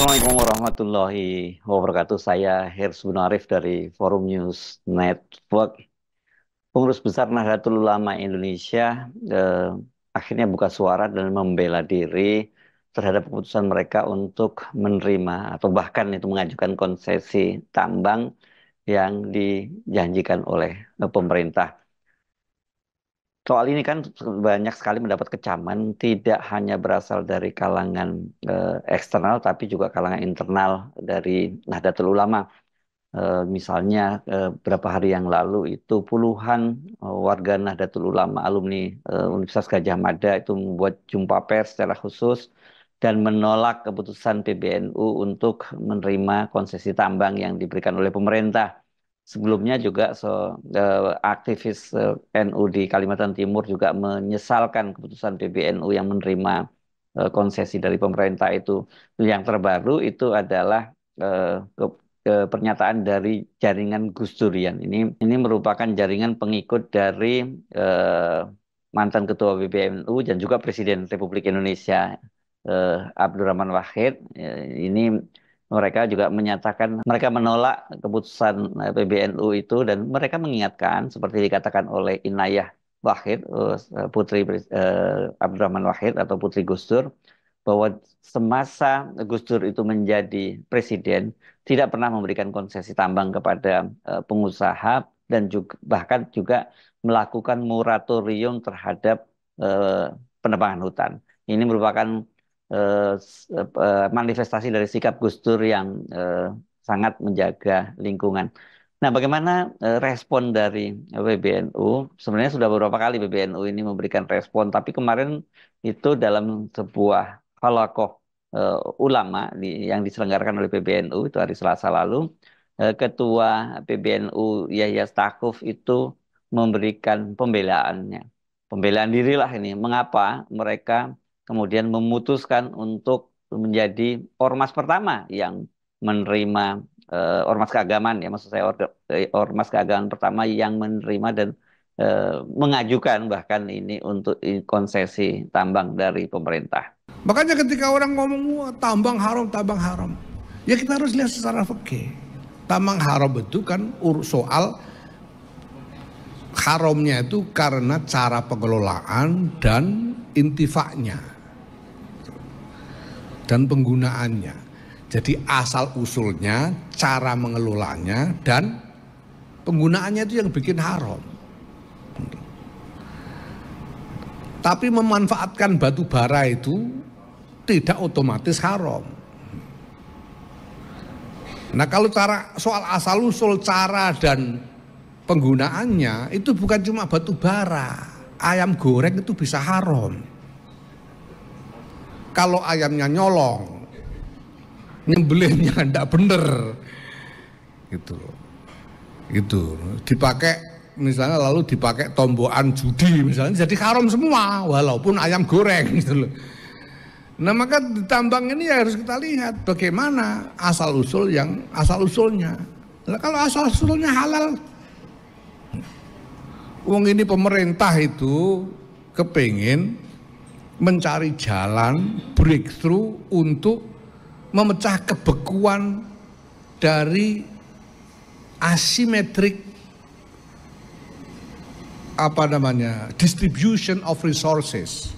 Assalamualaikum warahmatullahi wabarakatuh. Saya Hersy Munarif dari Forum News Network. Pengurus Besar Nahdlatul Ulama Indonesia akhirnya buka suara dan membela diri terhadap keputusan mereka untuk menerima atau bahkan itu mengajukan konsesi tambang yang dijanjikan oleh pemerintah. Soal ini kan banyak sekali mendapat kecaman, tidak hanya berasal dari kalangan eksternal, tapi juga kalangan internal dari Nahdlatul Ulama. Misalnya beberapa hari yang lalu itu puluhan warga Nahdlatul Ulama alumni Universitas Gadjah Mada itu membuat jumpa pers secara khusus dan menolak keputusan PBNU untuk menerima konsesi tambang yang diberikan oleh pemerintah. Sebelumnya juga aktivis NU di Kalimantan Timur juga menyesalkan keputusan PBNU yang menerima konsesi dari pemerintah itu. Yang terbaru itu adalah pernyataan dari jaringan Gus Durian. Ini merupakan jaringan pengikut dari mantan Ketua PBNU dan juga Presiden Republik Indonesia Abdurrahman Wahid. Ini mereka juga menyatakan mereka menolak keputusan PBNU itu dan mereka mengingatkan seperti dikatakan oleh Inayah Wahid, putri Abdurrahman Wahid atau putri Gus Dur, bahwa semasa Gus Dur itu menjadi presiden tidak pernah memberikan konsesi tambang kepada pengusaha dan juga bahkan juga melakukan moratorium terhadap penebangan hutan. Ini merupakan manifestasi dari sikap Gus Dur yang sangat menjaga lingkungan. Nah, bagaimana respon dari PBNU? Sebenarnya sudah beberapa kali PBNU ini memberikan respon, tapi kemarin itu dalam sebuah halakoh ulama yang diselenggarakan oleh PBNU itu hari Selasa lalu, Ketua PBNU Yahya Stakuf itu memberikan pembelaannya. Pembelaan dirilah ini. Mengapa mereka kemudian memutuskan untuk menjadi ormas pertama yang menerima ormas keagamaan ya maksud saya ormas keagamaan pertama yang menerima dan mengajukan bahkan ini untuk konsesi tambang dari pemerintah. Makanya ketika orang ngomong wah, tambang haram, ya kita harus lihat secara fikih. Tambang haram itu kan soal haramnya itu karena cara pengelolaan dan intifaknya dan penggunaannya. Jadi asal usulnya, cara mengelolanya dan penggunaannya itu yang bikin haram. Tapi memanfaatkan batu bara itu tidak otomatis haram. Nah kalau soal asal usul cara dan penggunaannya itu bukan cuma batu bara, ayam goreng itu bisa haram. Kalau ayamnya nyolong, nyembelihnya tidak bener, gitu, dipakai misalnya lalu dipakai tombokan judi misalnya jadi haram semua walaupun ayam goreng gitu loh. Nah maka di tambang ini ya harus kita lihat bagaimana asal usulnya. Nah, kalau asal usulnya halal, wong ini pemerintah itu kepingin mencari jalan breakthrough untuk memecah kebekuan dari asimetrik distribution of resources.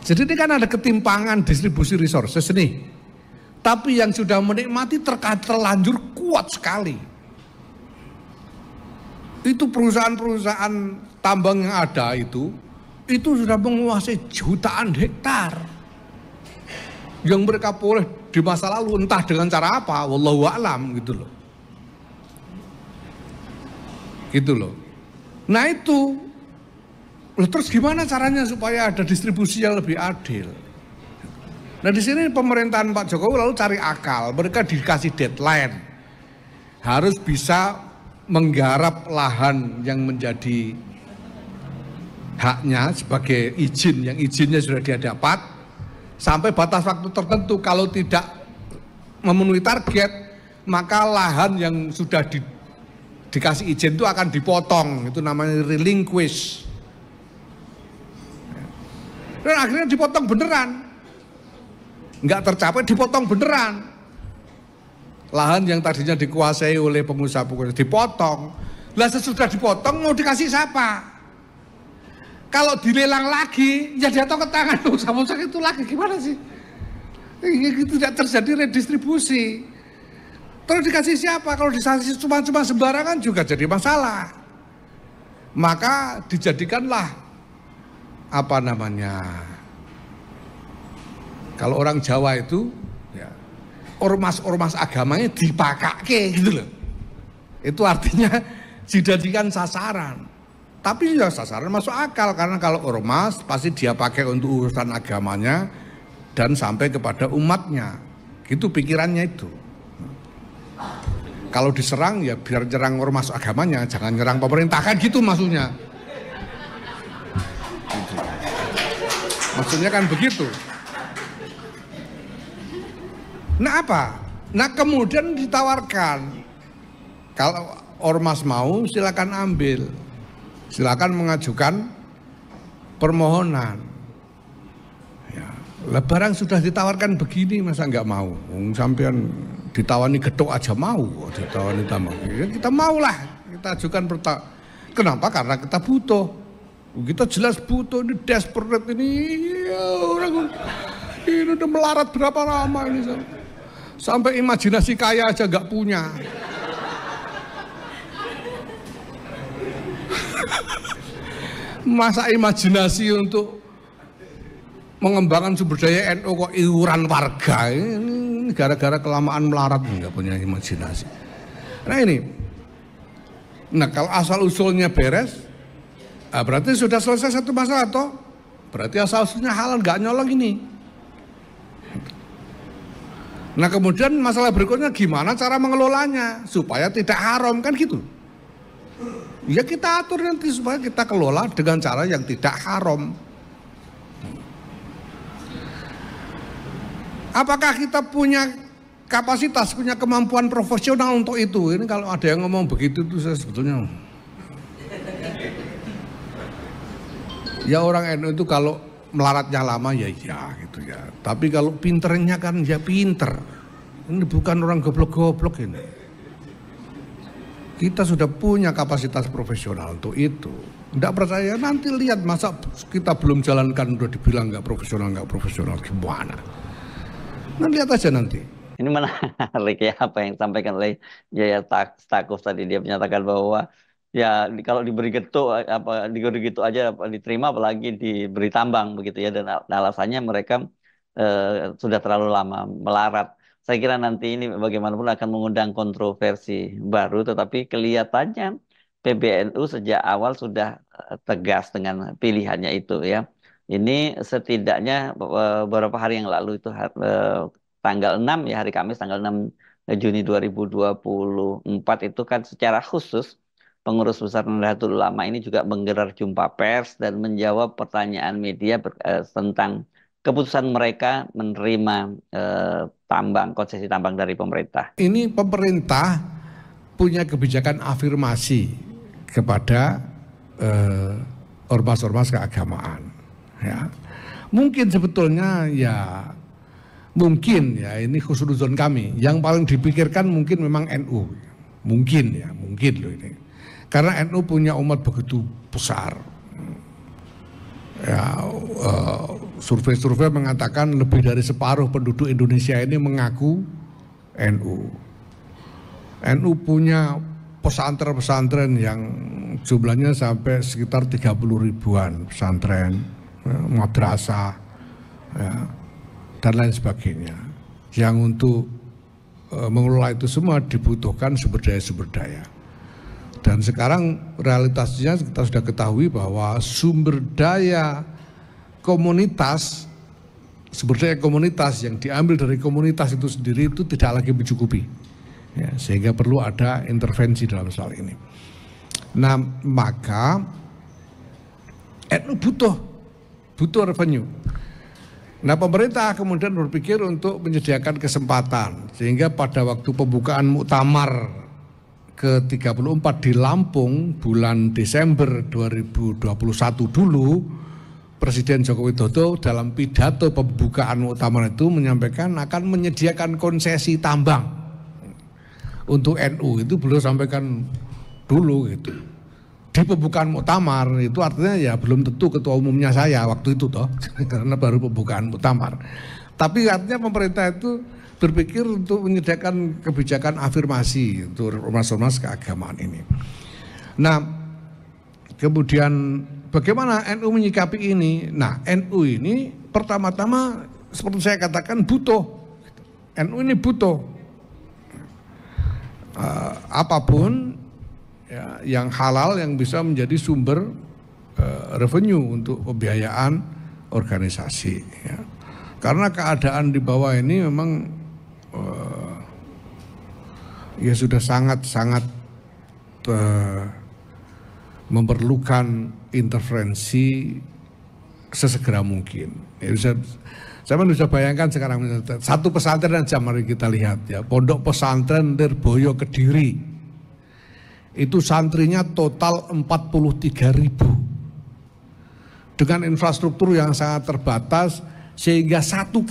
Jadi ini kan ada ketimpangan distribusi resources nih. Tapi yang sudah menikmati terlanjur kuat sekali. Itu perusahaan-perusahaan tambang yang ada itu sudah menguasai jutaan hektar. Yang mereka boleh di masa lalu entah dengan cara apa, wallahu a'lam gitu loh. Gitu loh. Nah itu terus gimana caranya supaya ada distribusi yang lebih adil? Nah di sini pemerintahan Pak Jokowi lalu cari akal. Mereka dikasih deadline, harus bisa menggarap lahan yang menjadi haknya sebagai izin, yang izinnya sudah dia dapat sampai batas waktu tertentu. Kalau tidak memenuhi target, maka lahan yang sudah dikasih izin itu akan dipotong. Itu namanya relinquish. Dan akhirnya dipotong beneran. nggak tercapai dipotong beneran. Lahan yang tadinya dikuasai oleh pengusaha-pengusaha dipotong. Lah sesudah dipotong mau dikasih siapa? Kalau dilelang lagi, ya jatuh ke tangan pengusaha-pengusaha itu lagi, gimana sih? Tidak terjadi redistribusi. Terus dikasih siapa? Kalau dikasih cuma sembarangan juga jadi masalah. Maka dijadikanlah apa namanya? Kalau orang Jawa itu ya, ormas-ormas agamanya dipakake gitu loh. Itu artinya dijadikan sasaran. Tapi ya sasaran masuk akal karena kalau ormas pasti dia pakai untuk urusan agamanya dan sampai kepada umatnya. Gitu pikirannya itu. Kalau diserang ya biar nyerang ormas agamanya, jangan nyerang pemerintah, kan gitu maksudnya. Gitu. Maksudnya kan begitu. Nah apa? Nah kemudian ditawarkan, kalau ormas mau silakan ambil, silakan mengajukan permohonan. Ya, barang sudah ditawarkan begini masa nggak mau? Sampean ditawani gedok aja mau, ditawani tambah. Ya, kita maulah, kita ajukan Kenapa? Karena kita butuh. Kita jelas butuh, ini desperate ini ya, orang ini udah melarat berapa lama ini sampai imajinasi kaya aja nggak punya. Masa imajinasi untuk mengembangkan sumber daya NU kok iuran warga, ini gara-gara kelamaan melarat nggak punya imajinasi. Nah ini, nah kalau asal usulnya beres, berarti sudah selesai satu masalah toh. Berarti asal usulnya halal, nggak nyolong ini. Nah kemudian masalah berikutnya gimana cara mengelolanya supaya tidak haram, kan gitu. Ya kita atur nanti supaya kita kelola dengan cara yang tidak haram. Apakah kita punya kapasitas, punya kemampuan profesional untuk itu? Ini kalau ada yang ngomong begitu itu saya sebetulnya ya orang NU itu kalau melaratnya lama ya iya gitu ya. Tapi kalau pinternya kan ya pinter. Ini bukan orang goblok-goblok ini. Kita sudah punya kapasitas profesional untuk itu. Tidak percaya nanti lihat, masa kita belum jalankan udah dibilang nggak profesional gimana? Nah lihat aja nanti. Ini menarik ya apa yang disampaikan oleh Yaya Stakuf tadi. Dia menyatakan bahwa ya kalau diberi getuk diberi gitu aja diterima, apalagi diberi tambang begitu ya, dan alasannya mereka sudah terlalu lama melarat. Saya kira nanti ini bagaimanapun akan mengundang kontroversi baru, tetapi kelihatannya PBNU sejak awal sudah tegas dengan pilihannya itu ya. Ini setidaknya beberapa hari yang lalu itu tanggal 6 ya, hari Kamis tanggal 6 Juni 2024 itu kan secara khusus pengurus besar Nahdlatul Ulama ini juga menggelar jumpa pers dan menjawab pertanyaan media tentang keputusan mereka menerima konsesi tambang dari pemerintah. Ini pemerintah punya kebijakan afirmasi kepada ormas-ormas keagamaan. Ya. Mungkin sebetulnya ya mungkin ya ini khusnuzon kami. Yang paling dipikirkan mungkin memang NU. Mungkin loh ini. Karena NU punya umat begitu besar. Ya, survei-survei mengatakan lebih dari separuh penduduk Indonesia ini mengaku NU. NU punya pesantren-pesantren yang jumlahnya sampai sekitar 30 ribuan pesantren, madrasah, ya, dan lain sebagainya. Yang untuk mengelola itu semua dibutuhkan sumber daya. Dan sekarang realitasnya kita sudah ketahui bahwa sumber daya komunitas yang diambil dari komunitas itu sendiri itu tidak lagi mencukupi. Ya, sehingga perlu ada intervensi dalam soal ini. Nah maka NU butuh revenue. Nah pemerintah kemudian berpikir untuk menyediakan kesempatan sehingga pada waktu pembukaan muktamar ke-34 di Lampung bulan Desember 2021 dulu, Presiden Joko Widodo dalam pidato pembukaan muktamar itu menyampaikan akan menyediakan konsesi tambang untuk NU. Itu beliau sampaikan dulu gitu. Di pembukaan muktamar itu artinya ya belum tentu ketua umumnya saya waktu itu toh karena baru pembukaan muktamar. Tapi artinya pemerintah itu berpikir untuk menyediakan kebijakan afirmasi untuk ormas-ormas keagamaan ini. Nah, kemudian bagaimana NU menyikapi ini? Nah, NU ini pertama-tama seperti saya katakan butuh. NU ini butuh apapun ya, yang halal yang bisa menjadi sumber revenue untuk pembiayaan organisasi. Ya. Karena keadaan di bawah ini memang ya sudah sangat-sangat memerlukan intervensi sesegera mungkin. Ya, saya bisa bayangkan sekarang satu pesantren aja mari kita lihat ya, Pondok Pesantren Lirboyo Kediri. Itu santrinya total 43.000. Dengan infrastruktur yang sangat terbatas sehingga satu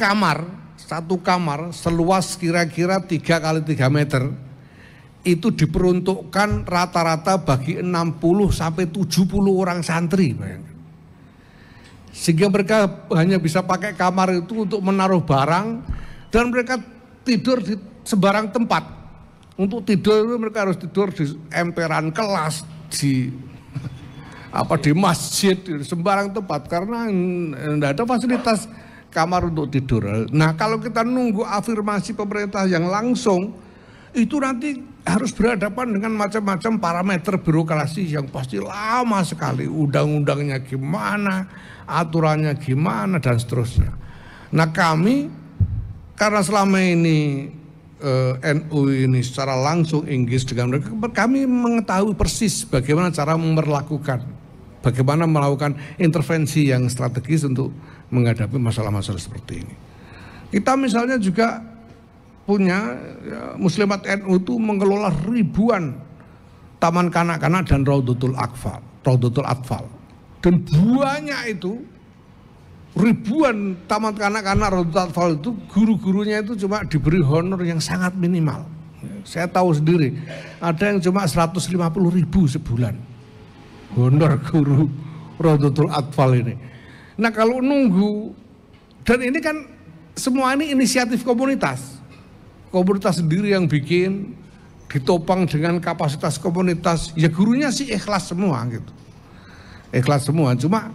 kamar seluas kira-kira 3 kali 3 meter itu diperuntukkan rata-rata bagi 60 sampai 70 orang santri, bayangkan. Sehingga mereka hanya bisa pakai kamar itu untuk menaruh barang dan mereka tidur di sembarang tempat. Untuk tidur mereka harus tidur di emperan kelas, di masjid, di sembarang tempat karena tidak ada fasilitas kamar untuk tidur. Nah, kalau kita nunggu afirmasi pemerintah yang langsung itu nanti harus berhadapan dengan macam-macam parameter birokrasi yang pasti lama sekali. Undang-undangnya gimana, aturannya gimana, dan seterusnya. Nah, kami karena selama ini NU ini secara langsung engage dengan mereka, kami mengetahui persis bagaimana cara memperlakukan, bagaimana melakukan intervensi yang strategis untuk menghadapi masalah-masalah seperti ini. Kita misalnya juga punya ya, Muslimat NU itu mengelola ribuan taman kanak-kanak dan Raudatul Atfal. Dan banyak itu ribuan taman kanak-kanak Raudatul Atfal itu guru-gurunya itu cuma diberi honor yang sangat minimal. Saya tahu sendiri ada yang cuma 150.000 sebulan honor guru Raudatul Atfal ini. Nah, kalau nunggu, dan ini kan semua ini inisiatif komunitas sendiri yang bikin, ditopang dengan kapasitas komunitas, ya gurunya sih ikhlas semua gitu, ikhlas semua, cuma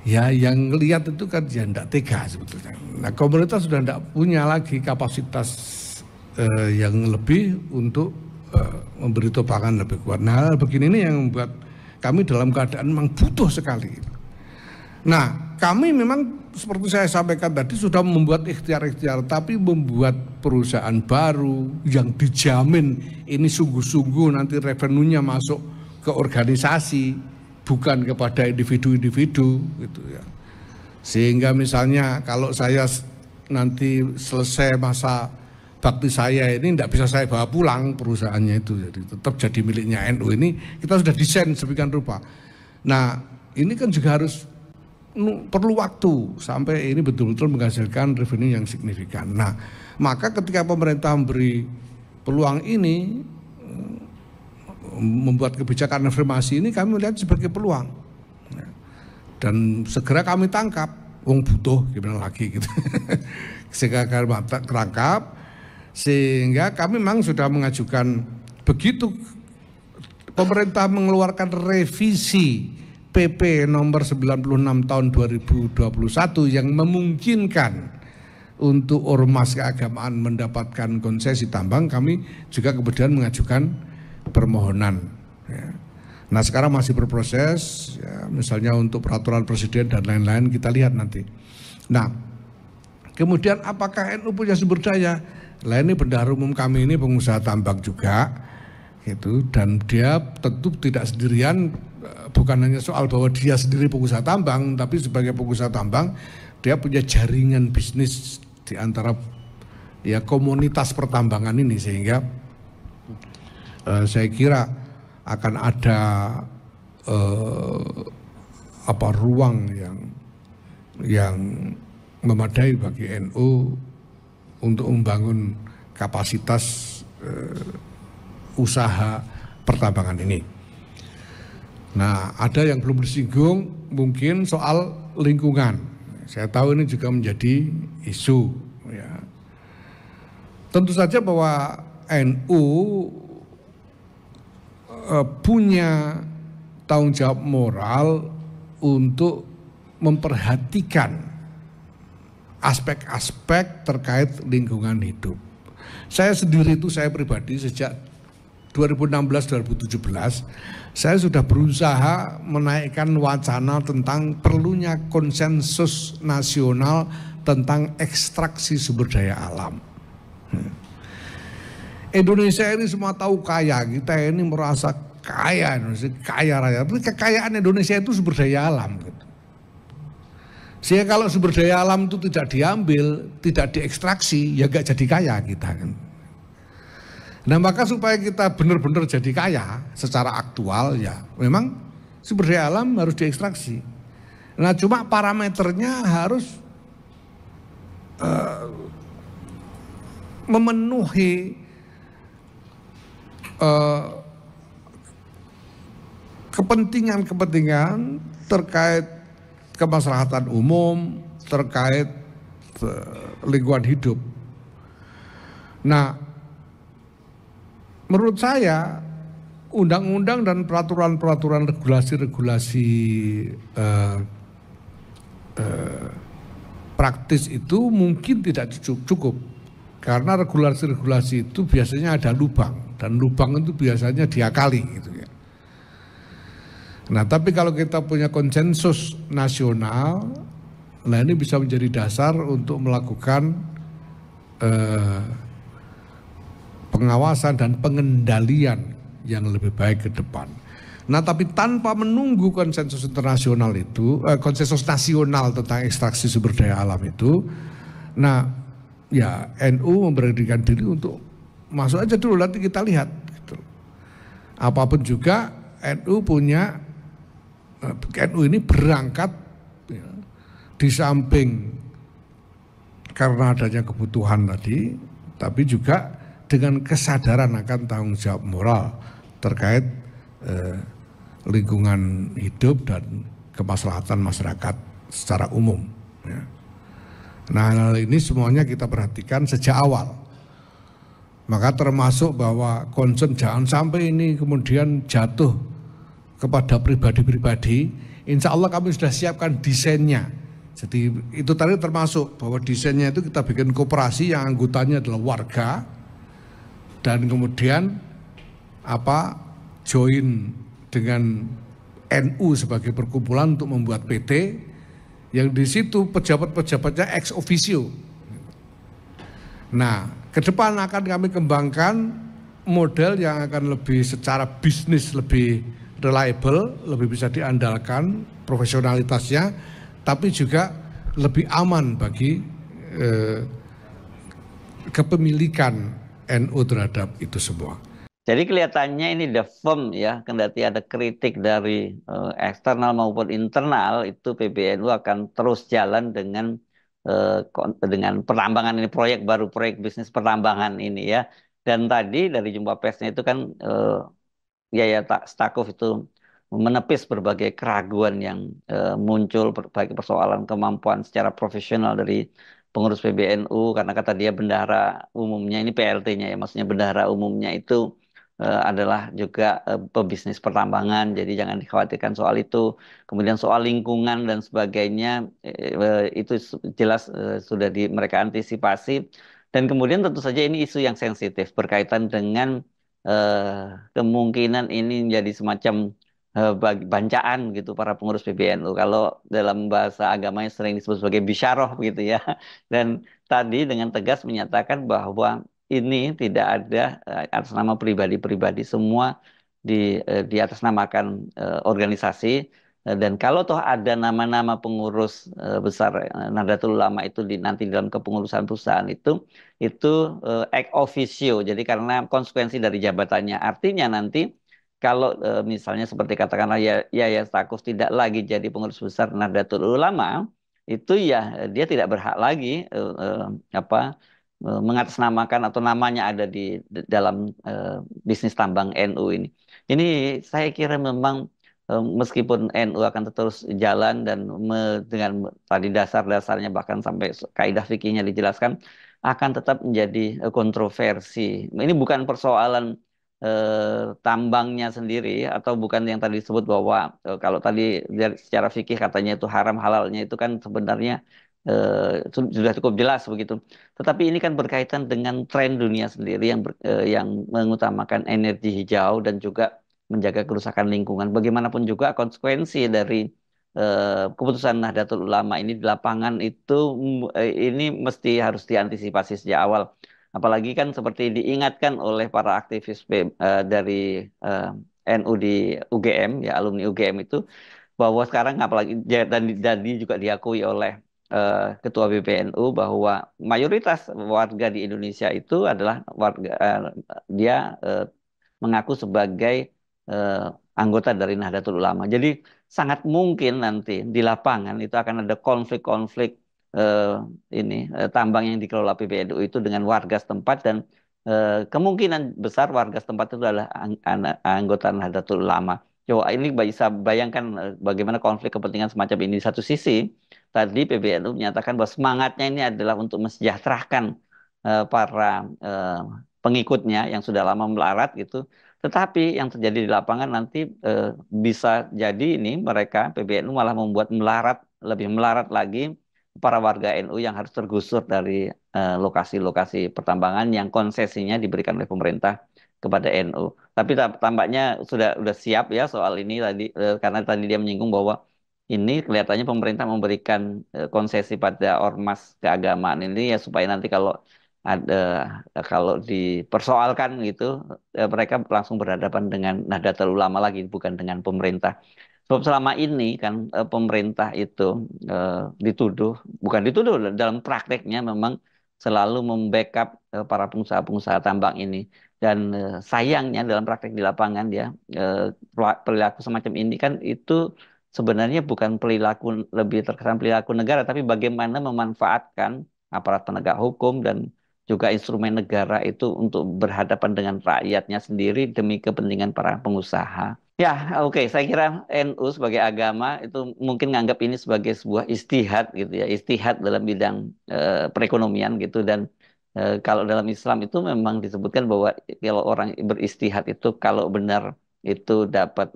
ya yang lihat itu kan ya enggak tega sebetulnya. Nah, komunitas sudah enggak punya lagi kapasitas yang lebih untuk memberi topangan lebih kuat. Nah, hal begini ini yang membuat kami dalam keadaan memang butuh sekali. Nah, kami memang seperti saya sampaikan tadi sudah membuat ikhtiar-ikhtiar, tapi membuat perusahaan baru yang dijamin ini sungguh-sungguh nanti revenue-nya masuk ke organisasi, bukan kepada individu-individu gitu ya. Sehingga misalnya kalau saya nanti selesai masa bakti saya ini tidak bisa saya bawa pulang perusahaannya itu, jadi tetap jadi miliknya NU. Ini kita sudah desain sedemikian rupa. Nah, ini kan juga harus perlu waktu sampai ini betul-betul menghasilkan revenue yang signifikan. Nah, maka ketika pemerintah memberi peluang ini, membuat kebijakan afirmasi ini, kami melihat sebagai peluang. Dan segera kami tangkap, wong butuh gimana lagi gitu. Segera kami terangkap, sehingga kami memang sudah mengajukan, begitu pemerintah mengeluarkan revisi PP nomor 96 tahun 2021 yang memungkinkan untuk ormas keagamaan mendapatkan konsesi tambang, kami juga kemudian mengajukan permohonan. Ya. Nah, sekarang masih berproses, ya, misalnya untuk peraturan presiden dan lain-lain, kita lihat nanti. Nah, kemudian apakah NU punya sumber daya? Lah, ini bendahara umum kami ini pengusaha tambang juga, gitu, dan dia tentu tidak sendirian. Bukan hanya soal bahwa dia sendiri pengusaha tambang, tapi sebagai pengusaha tambang dia punya jaringan bisnis di antara ya komunitas pertambangan ini, sehingga saya kira akan ada apa ruang yang memadai bagi NU untuk membangun kapasitas usaha pertambangan ini. Nah, ada yang belum disinggung mungkin soal lingkungan. Saya tahu ini juga menjadi isu. Ya. Tentu saja bahwa NU punya tanggung jawab moral untuk memperhatikan aspek-aspek terkait lingkungan hidup. Saya sendiri itu, saya pribadi sejak 2016-2017 saya sudah berusaha menaikkan wacana tentang perlunya konsensus nasional tentang ekstraksi sumber daya alam. Indonesia ini semua tahu kaya, kita ini merasa kaya, kaya raya. Tapi kekayaan Indonesia itu sumber daya alam. Gitu. Sehingga kalau sumber daya alam itu tidak diambil, tidak diekstraksi, ya gak jadi kaya kita kan. Nah maka supaya kita benar-benar jadi kaya secara aktual ya memang sumber daya alam harus diekstraksi. Nah cuma parameternya harus memenuhi kepentingan-kepentingan terkait kemaslahatan umum, terkait lingkungan hidup. Nah, menurut saya undang-undang dan peraturan-peraturan regulasi-regulasi praktis itu mungkin tidak cukup karena regulasi-regulasi itu biasanya ada lubang dan lubang itu biasanya diakali gitu ya. Nah, tapi kalau kita punya konsensus nasional, nah ini bisa menjadi dasar untuk melakukan pengawasan dan pengendalian yang lebih baik ke depan. Nah, tapi tanpa menunggu konsensus internasional itu, konsensus nasional tentang ekstraksi sumber daya alam itu, nah, ya NU memberanikan diri untuk masuk aja dulu nanti kita lihat. Gitu. Apapun juga NU punya, NU ini berangkat ya, di samping karena adanya kebutuhan tadi, tapi juga dengan kesadaran akan tanggung jawab moral terkait lingkungan hidup dan kemaslahatan masyarakat secara umum. Ya. Nah hal ini semuanya kita perhatikan sejak awal. Maka termasuk bahwa concern jangan sampai ini kemudian jatuh kepada pribadi-pribadi. Insya Allah kami sudah siapkan desainnya. Jadi itu tadi termasuk bahwa desainnya itu kita bikin koperasi yang anggotanya adalah warga. Dan kemudian join dengan NU sebagai perkumpulan untuk membuat PT yang di situ pejabat-pejabatnya ex officio. Nah, ke depan akan kami kembangkan model yang akan lebih secara bisnis lebih reliable, lebih bisa diandalkan profesionalitasnya, tapi juga lebih aman bagi kepemilikan NU terhadap itu semua. Jadi kelihatannya ini the firm ya, kendati ada kritik dari eksternal maupun internal, itu PBNU akan terus jalan dengan pertambangan ini, proyek baru, proyek bisnis pertambangan ini ya. Dan tadi dari jumpa persnya itu kan Stakuf itu menepis berbagai keraguan yang muncul, berbagai persoalan kemampuan secara profesional dari pengurus PBNU, karena kata dia bendahara umumnya ini PLT-nya ya, maksudnya bendahara umumnya itu adalah juga pebisnis pertambangan, jadi jangan dikhawatirkan soal itu. Kemudian soal lingkungan dan sebagainya itu jelas sudah mereka antisipasi. Dan kemudian tentu saja ini isu yang sensitif berkaitan dengan kemungkinan ini menjadi semacam bancaan gitu para pengurus PBNU. Kalau dalam bahasa agamanya sering disebut sebagai bisyarah gitu ya. Dan tadi dengan tegas menyatakan bahwa ini tidak ada atas nama pribadi-pribadi, semua di atasnamakan organisasi. Dan kalau toh ada nama-nama pengurus besar Nahdlatul Ulama itu nanti dalam kepengurusan perusahaan itu ex officio. Jadi karena konsekuensi dari jabatannya, artinya nanti kalau misalnya seperti katakanlah ya Stakuf tidak lagi jadi pengurus besar Nahdlatul Ulama, itu ya dia tidak berhak lagi apa mengatasnamakan atau namanya ada dalam eh, bisnis tambang NU ini. Ini saya kira memang meskipun NU akan terus jalan dan dengan tadi dasar-dasarnya bahkan sampai kaidah fikihnya dijelaskan akan tetap menjadi kontroversi. Ini bukan persoalan tambangnya sendiri atau bukan yang tadi disebut bahwa kalau tadi secara fikih katanya itu haram halalnya itu kan sebenarnya sudah cukup jelas begitu. Tetapi ini kan berkaitan dengan tren dunia sendiri yang mengutamakan energi hijau dan juga menjaga kerusakan lingkungan. Bagaimanapun juga konsekuensi dari keputusan Nahdlatul Ulama ini di lapangan itu ini mesti harus diantisipasi sejak awal. Apalagi kan seperti diingatkan oleh para aktivis dari eh, NU di UGM, ya alumni UGM itu, bahwa sekarang apalagi dan juga diakui oleh Ketua BPNU bahwa mayoritas warga di Indonesia itu adalah warga dia mengaku sebagai eh, anggota dari Nahdlatul Ulama. Jadi sangat mungkin nanti di lapangan itu akan ada konflik-konflik eh, tambang yang dikelola PBNU itu dengan warga setempat dan kemungkinan besar warga setempat itu adalah anggota Nahdlatul Ulama. Coba ini bisa bayangkan bagaimana konflik kepentingan semacam ini. Di satu sisi, tadi PBNU menyatakan bahwa semangatnya ini adalah untuk mensejahterakan para pengikutnya yang sudah lama melarat gitu. Tetapi yang terjadi di lapangan nanti bisa jadi ini mereka PBNU malah membuat lebih melarat lagi para warga NU yang harus tergusur dari lokasi-lokasi pertambangan yang konsesinya diberikan oleh pemerintah kepada NU. Tapi tampaknya sudah siap ya soal ini tadi karena tadi dia menyinggung bahwa ini kelihatannya pemerintah memberikan konsesi pada ormas keagamaan ini ya supaya nanti ada kalau dipersoalkan gitu mereka langsung berhadapan dengan Nahdlatul Ulama lagi bukan dengan pemerintah. Sebab selama ini kan pemerintah itu eh, dituduh bukan dituduh dalam prakteknya memang selalu membackup para pengusaha-pengusaha tambang ini dan sayangnya dalam praktek di lapangan ya eh, perilaku semacam ini kan itu sebenarnya bukan perilaku lebih terkesan perilaku negara tapi bagaimana memanfaatkan aparat penegak hukum dan juga instrumen negara itu untuk berhadapan dengan rakyatnya sendiri demi kepentingan para pengusaha. Ya, oke. Saya kira NU sebagai agama itu mungkin nganggap ini sebagai sebuah istihad gitu ya, istihad dalam bidang perekonomian gitu dan kalau dalam Islam itu memang disebutkan bahwa kalau orang beristihad itu kalau benar itu dapat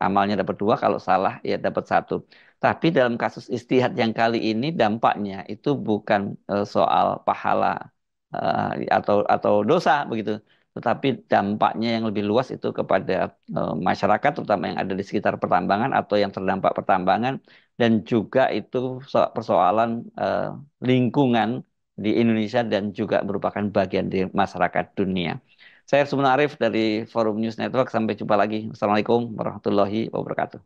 amalnya dapat dua, kalau salah ya dapat satu. Tapi dalam kasus istihad yang kali ini dampaknya itu bukan soal pahala atau dosa begitu. Tetapi dampaknya yang lebih luas itu kepada masyarakat, terutama yang ada di sekitar pertambangan atau yang terdampak pertambangan, dan juga itu persoalan lingkungan di Indonesia dan juga merupakan bagian dari masyarakat dunia. Saya Arif dari Forum News Network. Sampai jumpa lagi. Assalamualaikum warahmatullahi wabarakatuh.